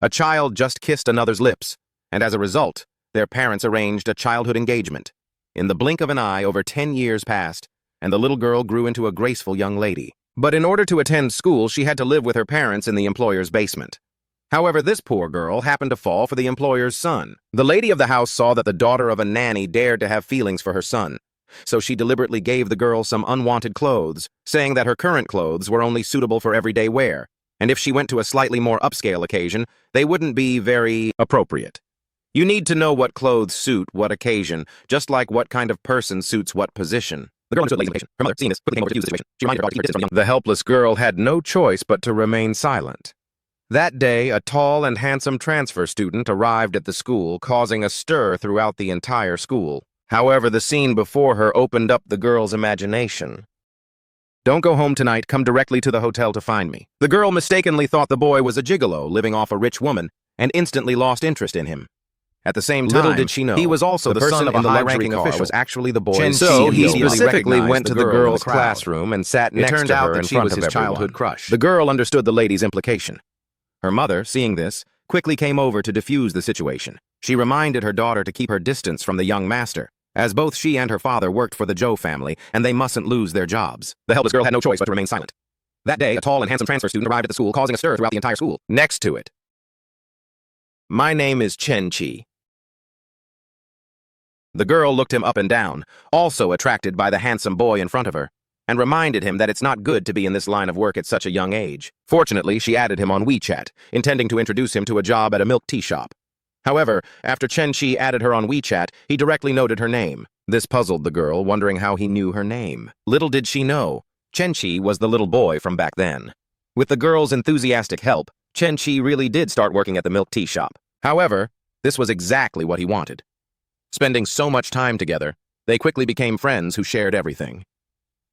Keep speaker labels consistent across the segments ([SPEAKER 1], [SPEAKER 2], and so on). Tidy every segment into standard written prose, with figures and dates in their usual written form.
[SPEAKER 1] A child just kissed another's lips, and as a result, their parents arranged a childhood engagement. In the blink of an eye, over 10 years passed, and the little girl grew into a graceful young lady. But in order to attend school, she had to live with her parents in the employer's basement. However, this poor girl happened to fall for the employer's son. The lady of the house saw that the daughter of a nanny dared to have feelings for her son, so she deliberately gave the girl some unwanted clothes, saying that her current clothes were only suitable for everyday wear, and if she went to a slightly more upscale occasion, they wouldn't be very appropriate. You need to know what clothes suit what occasion, just like what kind of person suits what position. The girl understood the lady's implication. Her mother, seeing this, quickly came over to defuse the situation. She reminded her daughter to keep her distance from the young. The helpless girl had no choice but to remain silent. That day, a tall and handsome transfer student arrived at the school, causing a stir throughout the entire school. However, the scene before her opened up the girl's imagination. Don't go home tonight, come directly to the hotel to find me. The girl mistakenly thought the boy was a gigolo living off a rich woman and instantly lost interest in him. At the same time,
[SPEAKER 2] little did she know,
[SPEAKER 1] he was also the son of a high-ranking official. Was actually the boy.
[SPEAKER 2] So he
[SPEAKER 1] specifically went to the girl's classroom and sat next to her in front of everyone.
[SPEAKER 2] Childhood crush.
[SPEAKER 1] The girl understood the lady's implication. Her mother, seeing this, quickly came over to defuse the situation. She reminded her daughter to keep her distance from the young master, as both she and her father worked for the Joe family, and they mustn't lose their jobs. The helpless girl had no choice but to remain silent. That day, a tall and handsome transfer student arrived at the school, causing a stir throughout the entire school. Next to it. My name is Chen-Chi. The girl looked him up and down, also attracted by the handsome boy in front of her, and reminded him that it's not good to be in this line of work at such a young age. Fortunately, she added him on WeChat, intending to introduce him to a job at a milk tea shop. However, after Chen-Chi added her on WeChat, he directly noted her name. This puzzled the girl, wondering how he knew her name. Little did she know, Chen-Chi was the little boy from back then. With the girl's enthusiastic help, Chen-Chi really did start working at the milk tea shop. However, this was exactly what he wanted. Spending so much time together, they quickly became friends who shared everything.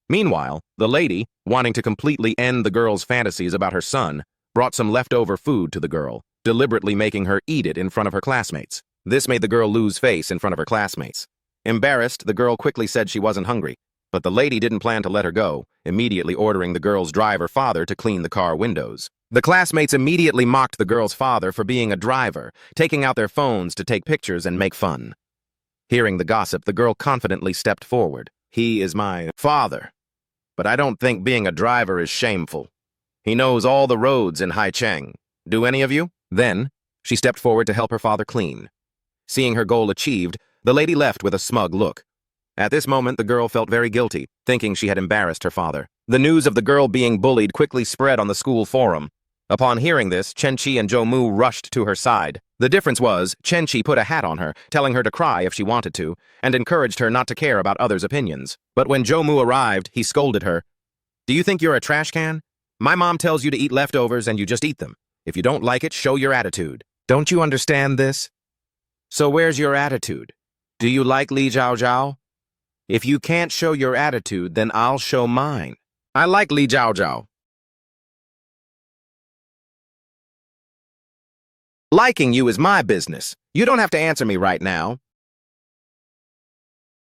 [SPEAKER 1] Meanwhile, the lady, wanting to completely end the girl's fantasies about her son, brought some leftover food to the girl, deliberately making her eat it in front of her classmates. This made the girl lose face in front of her classmates. Embarrassed, the girl quickly said she wasn't hungry, but the lady didn't plan to let her go, immediately ordering the girl's driver father to clean the car windows. The classmates immediately mocked the girl's father for being a driver, taking out their phones to take pictures and make fun. Hearing the gossip, the girl confidently stepped forward. He is my father, but I don't think being a driver is shameful. He knows all the roads in Haicheng. Do any of you? Then, she stepped forward to help her father clean. Seeing her goal achieved, the lady left with a smug look. At this moment, the girl felt very guilty, thinking she had embarrassed her father. The news of the girl being bullied quickly spread on the school forum. Upon hearing this, Chen-Chi and Jo-Mu rushed to her side. The difference was, Chen-Chi put a hat on her, telling her to cry if she wanted to, and encouraged her not to care about others' opinions. But when Jo-Mu arrived, he scolded her. Do you think you're a trash can? My mom tells you to eat leftovers and you just eat them. If you don't like it, show your attitude. Don't you understand this? So where's your attitude? Do you like Li Zhao Zhao? If you can't show your attitude, then I'll show mine. I like Li Zhao Zhao. Liking you is my business. You don't have to answer me right now.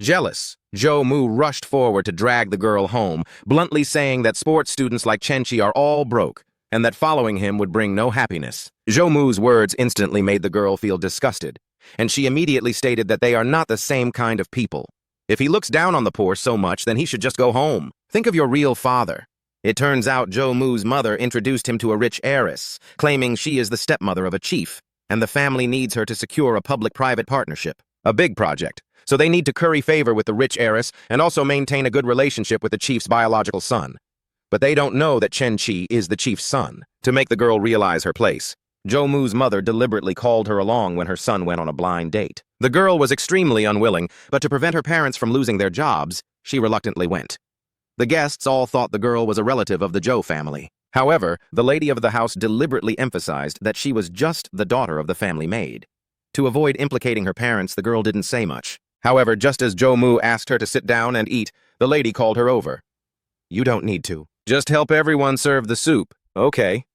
[SPEAKER 1] Jealous, Jo-Mu rushed forward to drag the girl home, bluntly saying that sports students like Chen-Chi are all broke, and that following him would bring no happiness. Jo-Mu's words instantly made the girl feel disgusted, and she immediately stated that they are not the same kind of people. If he looks down on the poor so much, then he should just go home. Think of your real father. It turns out Jo-Mu's mother introduced him to a rich heiress, claiming she is the stepmother of a chief, and the family needs her to secure a public-private partnership. A big project, so they need to curry favor with the rich heiress and also maintain a good relationship with the chief's biological son. But they don't know that Chen-Chi is the chief's son. To make the girl realize her place, Jo-Mu's mother deliberately called her along when her son went on a blind date. The girl was extremely unwilling, but to prevent her parents from losing their jobs, she reluctantly went. The guests all thought the girl was a relative of the Joe family. However, the lady of the house deliberately emphasized that she was just the daughter of the family maid. To avoid implicating her parents, the girl didn't say much. However, just as Jo-Mu asked her to sit down and eat, the lady called her over. You don't need to. Just help everyone serve the soup, okay?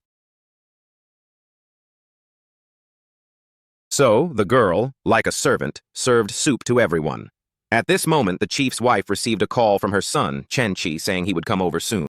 [SPEAKER 1] So, the girl, like a servant, served soup to everyone. At this moment, the chief's wife received a call from her son, Chen-Chi, saying he would come over soon.